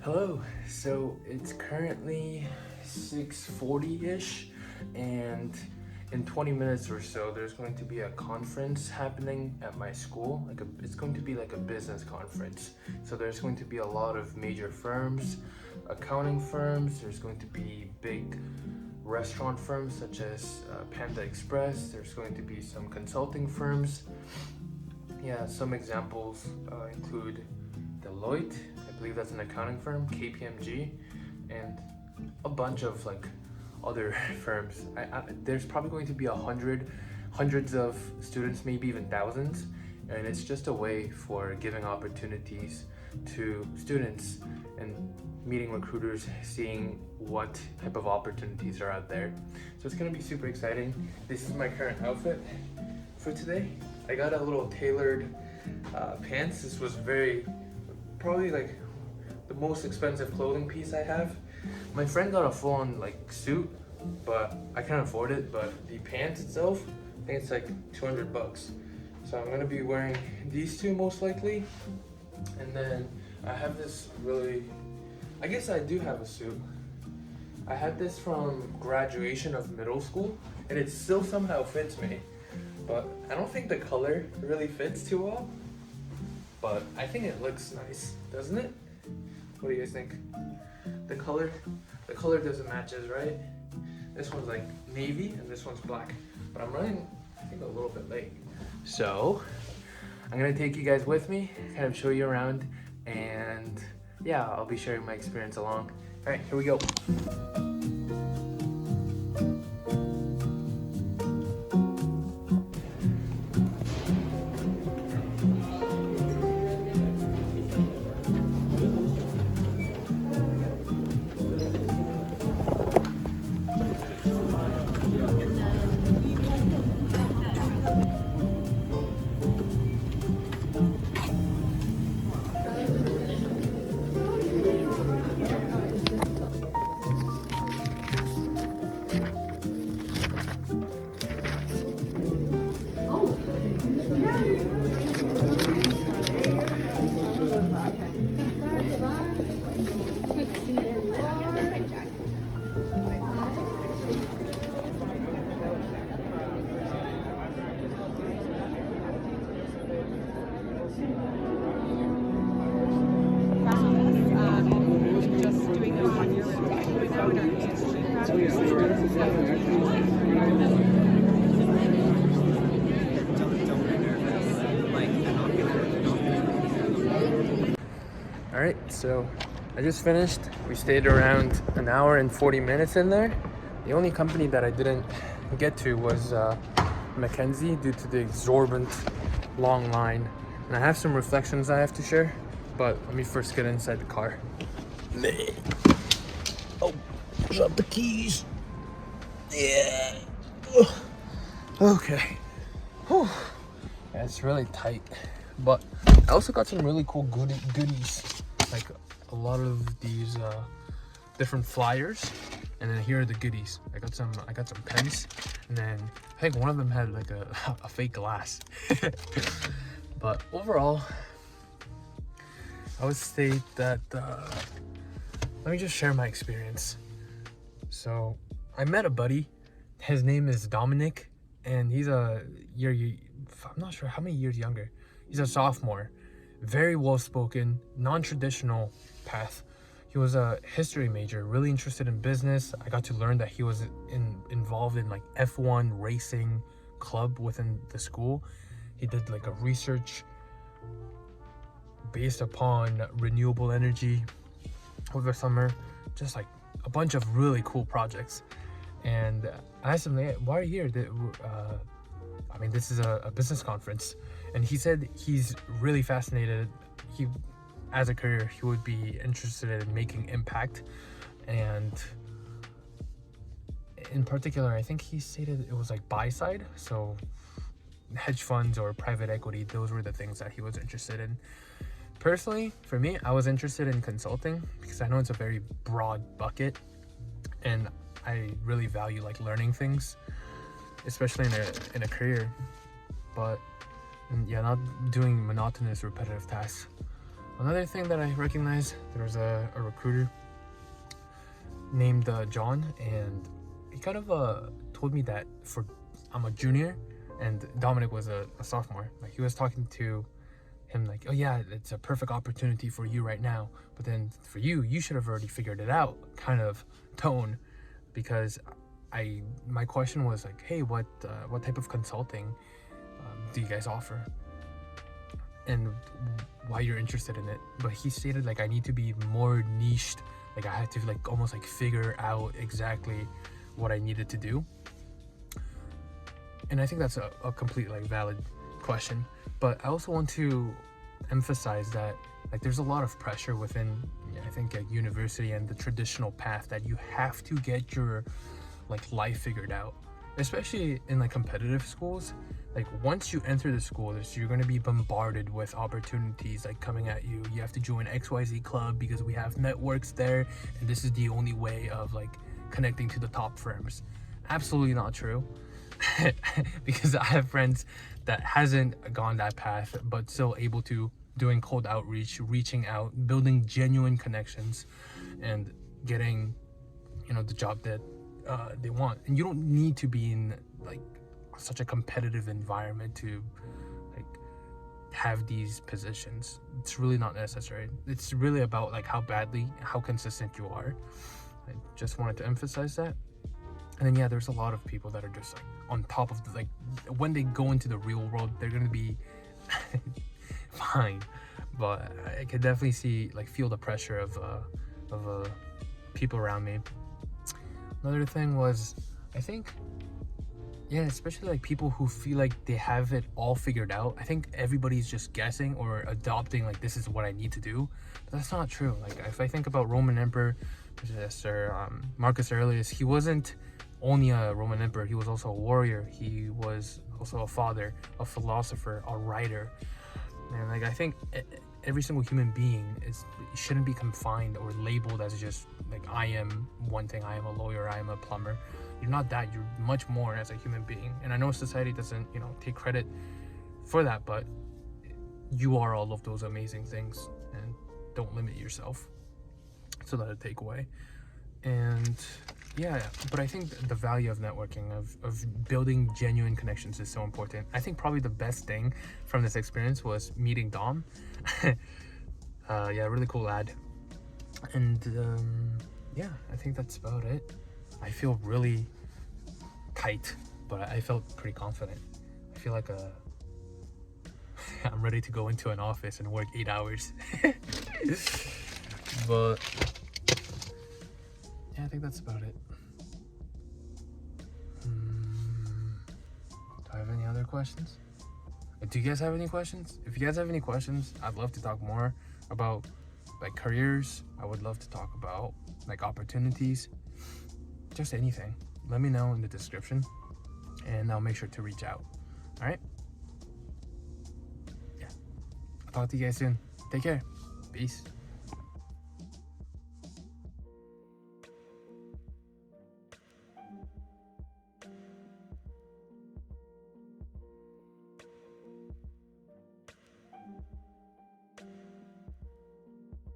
Hello, so it's currently 6:40-ish, and in 20 minutes or so there's going to be a conference happening at my school. It's going to be like a business conference. So there's going to be a lot of major firms, accounting firms, there's going to be big restaurant firms such as Panda Express, there's going to be some consulting firms. Yeah, some examples include Deloitte, I believe that's an accounting firm, KPMG, and a bunch of like other firms. There's probably going to be hundreds of students, maybe even thousands, and it's just a way for giving opportunities to students and meeting recruiters, seeing what type of opportunities are out there. So it's gonna be super exciting. This is my current outfit for today. I got a little tailored pants. This was probably like the most expensive clothing piece I have. My friend got a full-on like suit, but I can't afford it. But the pants itself, I think it's like 200 bucks. So I'm gonna be wearing these two most likely. And then I have this I guess I do have a suit. I had this from graduation of middle school, and it still somehow fits me. But I don't think the color really fits too well. But I think it looks nice, doesn't it? What do you guys think? The color doesn't match, right? This one's like navy and this one's black. But I'm running, I think, a little bit late. So I'm gonna take you guys with me, kind of show you around, and yeah, I'll be sharing my experience along. All right, here we go. Alright, so I just finished. We stayed around an hour and 40 minutes in there. The only company that I didn't get to was Mackenzie due to the exorbitant long line. And I have some reflections I have to share, but let me first get inside the car. Oh, drop the keys. Yeah. Okay. Whew. Yeah, it's really tight, but I also got some really cool goodies, like a lot of these different flyers, and then here are the goodies. I got some pens, and then I think one of them had like a fake glass. But overall, I would state that let me just share my experience. So I met a buddy. His name is Dominic, and he's a I'm not sure how many years younger. He's a sophomore. Very well-spoken, non-traditional path. He was a history major, really interested in business. I got to learn that he was involved in like F1 racing club within the school. He did like a research based upon renewable energy over the summer, just like a bunch of really cool projects. And I asked him, why are you here? I mean, this is a business conference. And he said he's really fascinated. As a career, he would be interested in making impact. And in particular, I think he stated it was like buy side. So hedge funds or private equity, those were the things that he was interested in. Personally, for me, I was interested in consulting because I know it's a very broad bucket, and I really value like learning things, especially in a career. But yeah, not doing monotonous repetitive tasks. Another thing that I recognized, there was a recruiter named John, and he kind of told me that I'm a junior and Dominic was a sophomore. Like, he was talking to him like, oh yeah, it's a perfect opportunity for you right now, but then for you should have already figured it out kind of tone, because my question was like, hey, what type of consulting do you guys offer and why you're interested in it? But he stated like I need to be more niched, like I had to like almost like figure out exactly what I needed to do. And I think that's a complete like valid question, but I also want to emphasize that like there's a lot of pressure within, I think, a university and the traditional path that you have to get your like life figured out, especially in like competitive schools. Like once you enter the school, you're going to be bombarded with opportunities like coming at you. You have to join XYZ club because we have networks there, and this is the only way of like connecting to the top firms. Absolutely not true. Because I have friends that hasn't gone that path but still able to, doing cold outreach, reaching out, building genuine connections, and getting, you know, the job that they want. And you don't need to be in like such a competitive environment to like have these positions. It's really not necessary. It's really about like how consistent you are. I just wanted to emphasize that. And then yeah, there's a lot of people that are just like on top of the, like when they go into the real world, they're gonna be fine, but I could definitely feel the pressure of people around me. Another thing was, I think, yeah, especially like people who feel like they have it all figured out. I think everybody's just guessing or adopting like this is what I need to do, but that's not true. Like if I think about Roman Emperor Marcus Aurelius, he wasn't only a Roman emperor, he was also a warrior, he was also a father, a philosopher, a writer. And like I think every single human being shouldn't be confined or labeled as just like I am one thing, I am a lawyer, I am a plumber. You're not that, you're much more as a human being. And I know society doesn't, you know, take credit for that, but you are all of those amazing things, and don't limit yourself. So that's a takeaway. And yeah, but I think the value of networking, of building genuine connections is so important. I think probably the best thing from this experience was meeting Dom. Yeah, really cool lad. And yeah, I think that's about it. I feel really tight, but I felt pretty confident. I feel like I'm ready to go into an office and work 8 hours. But yeah, I think that's about it. Do I have any other questions? Do you guys have any questions? If you guys have any questions, I'd love to talk more about like careers. I would love to talk about like opportunities, just anything. Let me know in the description and I'll make sure to reach out. All right? Yeah. I'll talk to you guys soon. Take care. Peace.